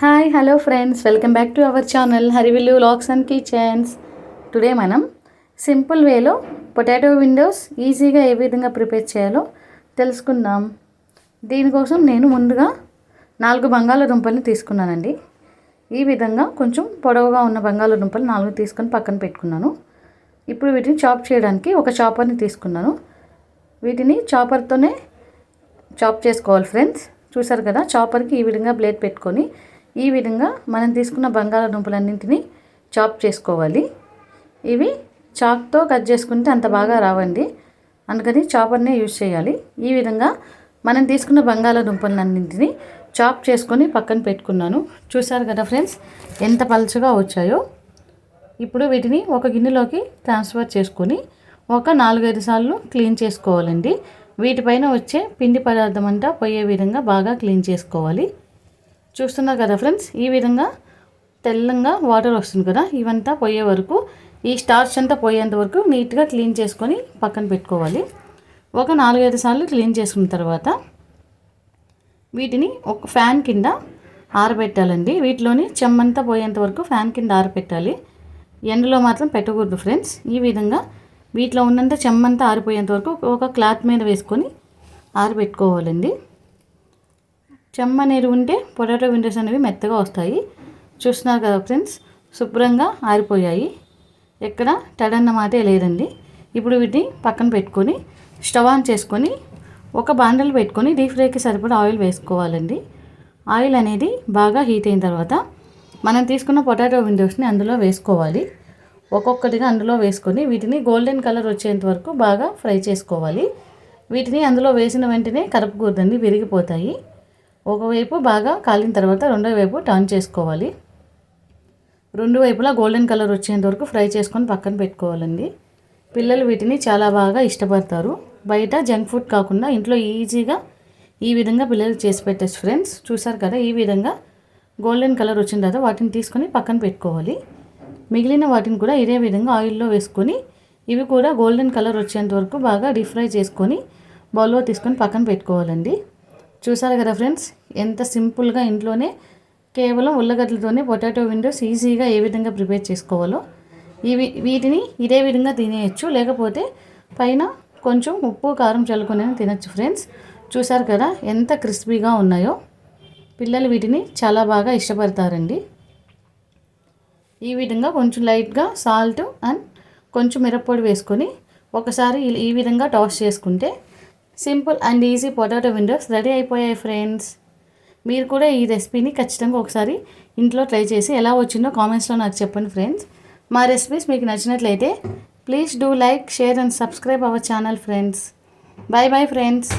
Hi hello friends, welcome back to our channel Harivillu vlogs and kitchens. Today మనం simple వేలో potato Windows ఈజీగా ఏ విధంగా prepare చేయాలో తెలుసుకుందాం. దీనికోసం నేను ముందుగా 4 బంగాళాదుంపల్ని తీసుకున్నానండి. ఈ విధంగా కొంచెం పొడవుగా ఉన్న బంగాళాదుంపలు 4 తీసుకొని పక్కన పెట్టుకున్నాను. ఇప్పుడు వీటిని చాప్ చేయడానికి ఒక చాపర్ని తీసుకున్నాను. వీటిని చాపర్తోనే చాప్ చేసుకోవాలి ఫ్రెండ్స్. చూసారు కదా, చాపర్కి ఈ విధంగా బ్లేడ్ పెట్టుకొని ఈ విధంగా మనం తీసుకున్న బంగాళాదుంపలన్నింటినీ చాప్ చేసుకోవాలి. ఇవి చాక్తో కట్ చేసుకుంటే అంత బాగా రావండి, అందుకని చాపర్నే యూజ్ చేయాలి. ఈ విధంగా మనం తీసుకున్న బంగాళాదుంపలన్నింటినీ చాప్ చేసుకొని పక్కన పెట్టుకున్నాను. చూసారు కదా ఫ్రెండ్స్, ఎంత పలుచగా వచ్చాయో. ఇప్పుడు వీటిని ఒక గిన్నెలోకి ట్రాన్స్ఫర్ చేసుకొని ఒక 4-5 సార్లు క్లీన్ చేసుకోవాలండి. వీటిపైన వచ్చే పిండి పదార్థం అంతా పోయే విధంగా బాగా క్లీన్ చేసుకోవాలి. చూస్తున్నారు కదా ఫ్రెండ్స్, ఈ విధంగా తెల్లంగా వాటర్ వస్తుంది కదా, ఇవంతా పోయే వరకు, ఈ స్టార్చ్ అంతా పోయేంత వరకు నీట్గా క్లీన్ చేసుకొని పక్కన పెట్టుకోవాలి. ఒక 4-5 సార్లు క్లీన్ చేసుకున్న తర్వాత వీటిని ఒక ఫ్యాన్ కింద ఆరబెట్టాలండి. వీటిలోని చెమ్మంతా పోయేంత వరకు ఫ్యాన్ కింద ఆరబెట్టాలి. ఎండలో మాత్రం పెట్టకూడదు ఫ్రెండ్స్. ఈ విధంగా వీటిలో ఉన్నంత చెమ్మంతా ఆరిపోయేంత వరకు ఒక క్లాత్ మీద వేసుకొని ఆరబెట్టుకోవాలండి. చెమ్మ అనేది ఉంటే పొటాటో విండోస్ అనేవి మెత్తగా వస్తాయి. చూస్తున్నారు కదా ఫ్రెండ్స్, శుభ్రంగా ఆరిపోయాయి. ఎక్కడ తడన్న మాటే లేదండి. ఇప్పుడు వీటిని పక్కన పెట్టుకొని స్టవ్ ఆన్ చేసుకొని ఒక బాండలు పెట్టుకొని డీప్ ఫ్రైకి సరిపడా ఆయిల్ వేసుకోవాలండి. ఆయిల్ అనేది బాగా హీట్ అయిన తర్వాత మనం తీసుకున్న పొటాటో విండోస్ని అందులో వేసుకోవాలి. ఒక్కొక్కటిగా అందులో వేసుకొని వీటిని గోల్డెన్ కలర్ వచ్చేంత వరకు బాగా ఫ్రై చేసుకోవాలి. వీటిని అందులో వేసిన వెంటనే కలపకూడదండి, విరిగిపోతాయి. ఒకవైపు బాగా కాలిన తర్వాత రెండో వైపు టర్న్ చేసుకోవాలి. రెండు వైపులా గోల్డెన్ కలర్ వచ్చేంత వరకు ఫ్రై చేసుకొని పక్కన పెట్టుకోవాలండి. పిల్లలు వీటిని చాలా బాగా ఇష్టపడతారు. బయట జంక్ ఫుడ్ కాకుండా ఇంట్లో ఈజీగా ఈ విధంగా పిల్లలకు చేసి పెట్టచ్చు ఫ్రెండ్స్. చూసారు కదా, ఈ విధంగా గోల్డెన్ కలర్ వచ్చిన తర్వాత వాటిని తీసుకొని పక్కన పెట్టుకోవాలి. మిగిలిన వాటిని కూడా ఇదే విధంగా ఆయిల్లో వేసుకొని ఇవి కూడా గోల్డెన్ కలర్ వచ్చేంత వరకు బాగా డీప్ ఫ్రై చేసుకొని బౌల్లో తీసుకొని పక్కన పెట్టుకోవాలండి. చూసారు కదా ఫ్రెండ్స్, ఎంత సింపుల్గా ఇంట్లోనే కేవలం ఉల్లగడ్డలతోనే పొటాటో విండోస్ ఈజీగా ఏ విధంగా ప్రిపేర్ చేసుకోవాలో. వీటిని ఇదే విధంగా తినేయచ్చు, లేకపోతే పైన కొంచెం ఉప్పు కారం చల్లుకొని తినచ్చు ఫ్రెండ్స్. చూసారు కదా ఎంత క్రిస్పీగా ఉన్నాయో. పిల్లలు వీటిని చాలా బాగా ఇష్టపడతారండి. ఈ విధంగా కొంచెం లైట్గా సాల్ట్ అండ్ కొంచెం మిరప్పొడి వేసుకొని ఒకసారి ఈ విధంగా టాస్ చేసుకుంటే simple and easy potato Windows ready అయిపోయాయి ఫ్రెండ్స్. మీరు కూడా ఈ రెసిపీని ఖచ్చితంగా ఒకసారి ఇంట్లో ట్రై చేసి ఎలా వచ్చిందో కామెంట్స్లో నాకు చెప్పండి ఫ్రెండ్స్. మా రెసిపీస్ మీకు నచ్చినట్లయితే please do like, share and subscribe our channel friends. Bye bye friends.